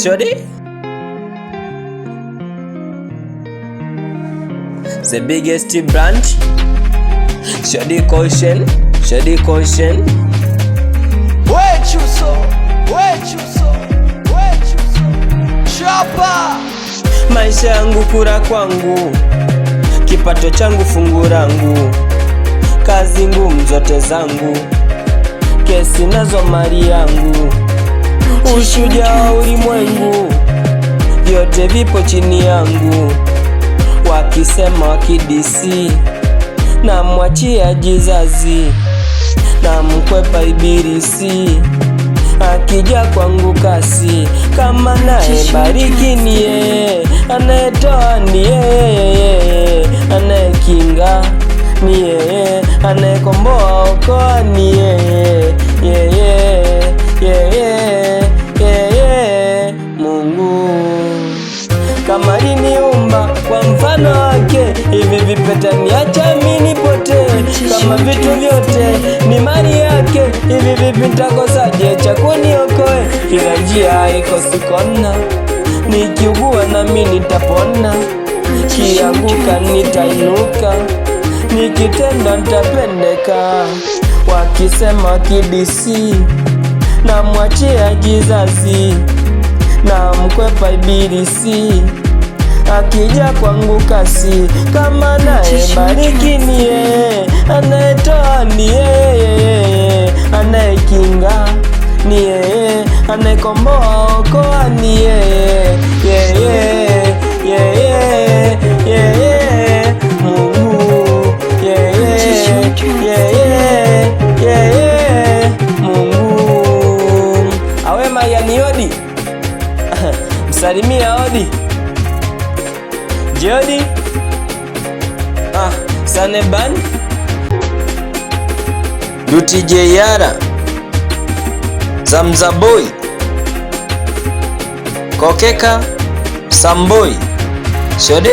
Shorty, the biggest brand. Shorty caution, Shorty caution. Chapa. Maisha yangu kura kwangu, kipato changu fungu langu, kazi ngumu zote zangu, kesi nazo mali yangu, ushujaa wa ulimwengu, vyote vipo chini yangu. Wakisema wakidisi, na mwachia jizazi, na mkwepa ibilisi, akija kwangu kasi. Kama naye bariki ni yeye, anayetoa ni yeye, anayekinga ni yeye, anayekomboa okoa ni yeye, yeye Mungu. Kama aliniumba kwa mfano wake, hivi vipeta niacha mimi nipotee? Kama vitu vyote ni mali yake, hivi vipi nitakosaje cha kuniokoe? Kila njia ikosi kona, nikiugua na mimi nitapona, kianguka nitainuka, nikitenda nitapendeka. Wakisema kidisi, na mwachia jizazi, na mkwepa ibilisi, akija kwangu kasi. Kama naye bariki ni yeye, anayetoa ni yeye, anayekinga ni yeye, anayekomboa okoa ni yeye, Mungu, Mungu. Awe mayani odi msalimia odi Jody Saneban UTJ Yara Zamzaboy Kokeka Samboy Shode